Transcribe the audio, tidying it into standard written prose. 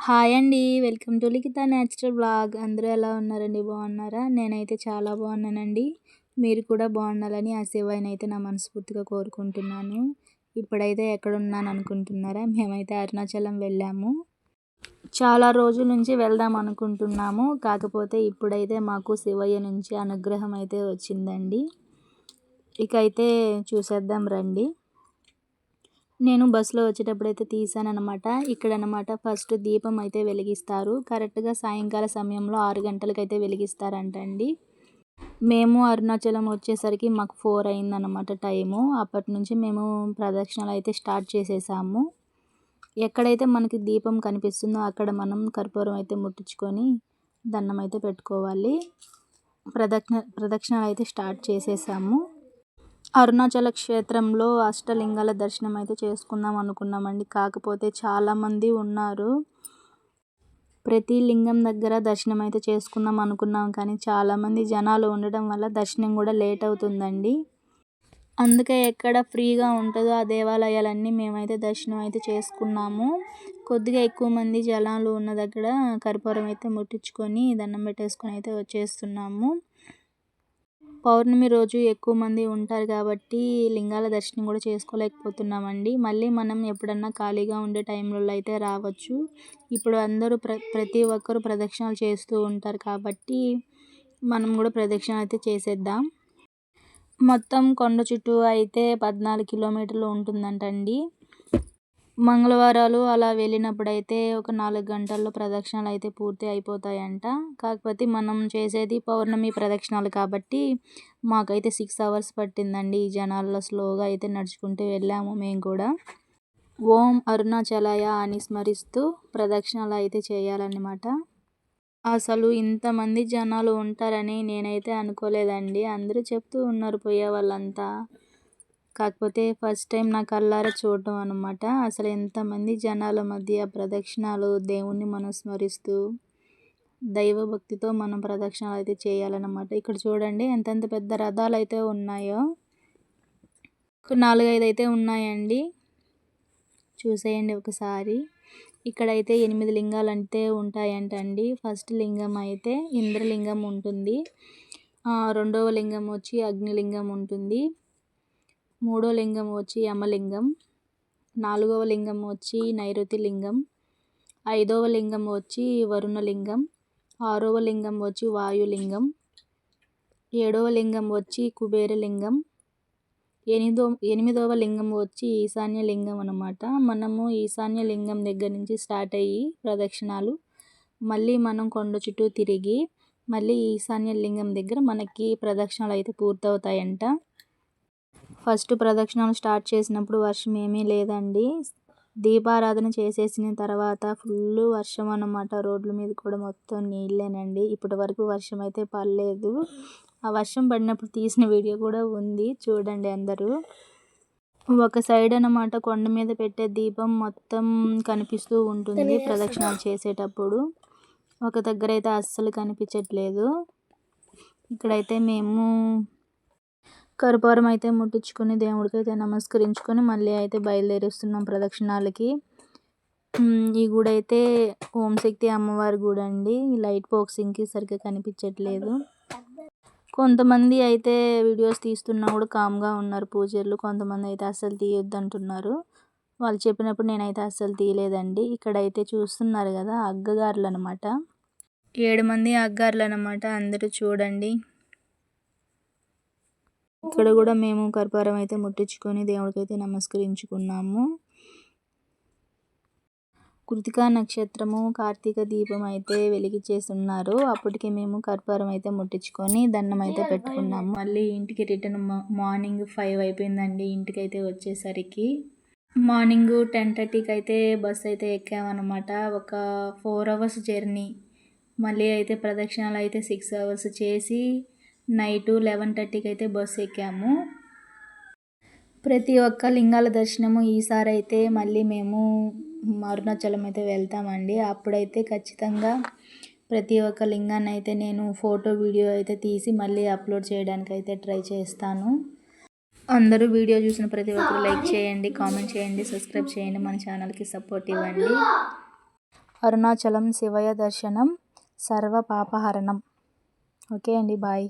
Hi అండి. Welcome to Likhitha natural blog. అందరూ ఎలా ఉన్నారండి? బాగున్నారా? నేనైతే చాలా బాగున్నానండి. మీరు కూడా బాగుండాలని ఆ శివయ్యనైతే నా మనస్ఫూర్తిగా కోరుకుంటున్నాను. ఇప్పుడైతే ఎక్కడున్నాను అనుకుంటున్నారా? మేమైతే అరుణాచలం వెళ్ళాము. చాలా రోజుల నుంచి వెళ్దాం అనుకుంటున్నాము. కాకపోతే ఇప్పుడైతే మాకు శివయ్య నుంచి అనుగ్రహం అయితే వచ్చిందండి. ఇకైతే చూసేద్దాం రండి. నేను బస్సులో వచ్చేటప్పుడైతే తీసాననమాట. ఇక్కడనమాట ఫస్ట్ దీపం అయితే వెలిగిస్తారు. కరెక్ట్‌గా సాయంకాల సమయంలో 6 గంటలకైతే వెలిగిస్తారంటండి. మేము అరుణాచలం వచ్చేసరికి మాకు 4 అయిందనమాట టైము. అప్పటి నుంచి మేము ప్రదక్షిణలు అయితే స్టార్ట్ చేసేసాము. ఎక్కడైతే మనకి దీపం కనిపిస్తుందో అక్కడ మనం కర్పూరం అయితే ముట్టించుకొని దండం అయితే పెట్టుకోవాలి. ప్రదక్షిణలు అయితే స్టార్ట్ చేసేసాము. అరుణాచల క్షేత్రంలో అష్టలింగాల దర్శనం అయితే చేసుకుందాం అనుకున్నామండి. కాకపోతే చాలామంది ఉన్నారు. ప్రతి లింగం దగ్గర దర్శనం అయితే చేసుకుందాం అనుకున్నాం, కానీ చాలామంది జనాలు ఉండడం వల్ల దర్శనం కూడా లేట్ అవుతుందండి. అందుకే ఎక్కడ ఫ్రీగా ఉంటుందో ఆ దేవాలయాలన్నీ మేమైతే దర్శనం అయితే చేసుకున్నాము. కొద్దిగా ఎక్కువ మంది జనాలు ఉన్న దగ్గర కర్పూరం అయితే ముట్టించుకొని దండం పెట్టేసుకొని అయితే వచ్చేస్తున్నాము. పౌర్ణమి రోజు ఎక్కువ మంది ఉంటారు కాబట్టి లింగాల దర్శనం కూడా చేసుకోలేకపోతున్నామండి. మళ్ళీ మనం ఎప్పుడన్నా ఖాళీగా ఉండే టైంలలో అయితే రావచ్చు. ఇప్పుడు అందరూ ప్రతి ఒక్కరు ప్రదక్షిణలు చేస్తూ ఉంటారు కాబట్టి మనం కూడా ప్రదక్షిణ అయితే చేసేద్దాం. మొత్తం కొండ చుట్టూ అయితే 14 కిలోమీటర్లు ఉంటుందంటండి. మంగళవారాలు అలా వెళ్ళినప్పుడైతే ఒక 4 గంటల్లో ప్రదక్షిణలు అయితే పూర్తి అయిపోతాయంట. కాకపోతే మనం చేసేది పౌర్ణమి ప్రదక్షిణాలు కాబట్టి మాకైతే 6 అవర్స్ పట్టిందండి. ఈ జనాల్లో స్లోగా అయితే నడుచుకుంటూ వెళ్ళాము మేము కూడా. ఓం అరుణాచలాయ అని స్మరిస్తూ ప్రదక్షిణలు అయితే చేయాలన్నమాట. అసలు ఇంతమంది జనాలు ఉంటారని నేనైతే అనుకోలేదండి. అందరూ చెప్తూ ఉన్నారు పోయే వాళ్ళంతా. కాకపోతే ఫస్ట్ టైం నా కళ్ళారా చూడటం అనమాట. అసలు ఎంతమంది జనాల మధ్య ప్రదక్షిణాలు, దేవుణ్ణి మనం స్మరిస్తూ దైవభక్తితో మనం ప్రదక్షిణాలు అయితే చేయాలన్నమాట. ఇక్కడ చూడండి ఎంతెంత పెద్ద రథాలు అయితే ఉన్నాయో. 4, 5 అయితే ఉన్నాయండి. చూసేయండి ఒకసారి. ఇక్కడైతే 8 లింగాలు అంటే ఉంటాయంటండి. ఫస్ట్ లింగం అయితే ఇంద్రలింగం ఉంటుంది. రెండవ లింగం వచ్చి అగ్నిలింగం ఉంటుంది. మూడో లింగం వచ్చి యమలింగం. 4వ లింగం వచ్చి నైరుతి లింగం. 5వ లింగం వచ్చి వరుణలింగం. 6వ లింగం వచ్చి వాయులింగం. 7వ లింగం వచ్చి కుబేరలింగం. 8వ లింగం వచ్చి ఈశాన్య లింగం అన్నమాట. మనము ఈశాన్య లింగం దగ్గర నుంచి స్టార్ట్ అయ్యి ప్రదక్షిణాలు మళ్ళీ మనం కొండ చుట్టూ తిరిగి మళ్ళీ ఈశాన్య లింగం దగ్గర మనకి ప్రదక్షిణాలు అయితే పూర్తవుతాయంట. ఫస్ట్ ప్రదక్షిణాలు స్టార్ట్ చేసినప్పుడు వర్షం ఏమీ లేదండి. దీపారాధన చేసేసిన తర్వాత ఫుల్ వర్షం అన్నమాట. రోడ్ల మీద కూడా మొత్తం నీళ్ళేనండి. ఇప్పటి వరకు వర్షం అయితే పడలేదు. ఆ వర్షం పడినప్పుడు తీసిన వీడియో కూడా ఉంది, చూడండి అందరూ. ఒక సైడ్ అన్నమాట కొండ మీద పెట్టే దీపం మొత్తం కనిపిస్తూ ఉంటుంది ప్రదక్షిణాలు చేసేటప్పుడు. ఒక దగ్గర అయితే అస్సలు కనిపించట్లేదు. ఇక్కడైతే మేము కర్పూరం అయితే ముట్టించుకొని దేవుడికి అయితే నమస్కరించుకొని మళ్ళీ అయితే బయలుదేరేస్తున్నాం ప్రదక్షిణాలకి. ఈ గుడి అయితే ఓంశక్తి అమ్మవారి గుడి అండి. లైట్ ఫోకసింగ్కి సరిగ్గా కనిపించట్లేదు. కొంతమంది అయితే వీడియోస్ తీస్తున్నా కూడా కామ్గా ఉన్నారు పూజారులు. కొంతమంది అయితే అస్సలు తీయొద్దు అంటున్నారు. వాళ్ళు చెప్పినప్పుడు నేనైతే అస్సలు తీయలేదండి. ఇక్కడైతే చూస్తున్నారు కదా అగ్గగారులు అనమాట. 7 మంది అగ్గారులు అనమాట. అందరూ చూడండి. ఇక్కడ కూడా మేము కర్పూరం అయితే ముట్టించుకొని దేవుడికి అయితే నమస్కరించుకున్నాము. కృతికా నక్షత్రము కార్తీక దీపం అయితే వెలిగించేస్తున్నారు. అప్పటికి మేము కర్పూరం అయితే ముట్టించుకొని దండం అయితే పెట్టుకున్నాము. మళ్ళీ ఇంటికి రిటర్న్ మార్నింగ్ 5 అయిపోయిందండి. ఇంటికి అయితే వచ్చేసరికి మార్నింగ్ 10:30కి అయితే బస్ అయితే ఎక్కామన్నమాట. ఒక 4 అవర్స్ జర్నీ. మళ్ళీ అయితే ప్రదక్షిణాలు అయితే 6 అవర్స్ చేసి నైట్ 11:30కి అయితే బస్సు ఎక్కాము. ప్రతి ఒక్క లింగాల దర్శనము ఈసారి అయితే మళ్ళీ మేము అరుణాచలం అయితే వెళ్తామండి. అప్పుడైతే ఖచ్చితంగా ప్రతి ఒక్క లింగాన్ని అయితే నేను ఫోటో వీడియో అయితే తీసి మళ్ళీ అప్లోడ్ చేయడానికి అయితే ట్రై చేస్తాను. అందరూ వీడియో చూసిన ప్రతి ఒక్కరు లైక్ చేయండి, కామెంట్ చేయండి, సబ్స్క్రైబ్ చేయండి, మన ఛానల్కి సపోర్ట్ ఇవ్వండి. అరుణాచలం శివయ్య దర్శనం సర్వ పాపహరణం. ఓకే అండి, బాయ్.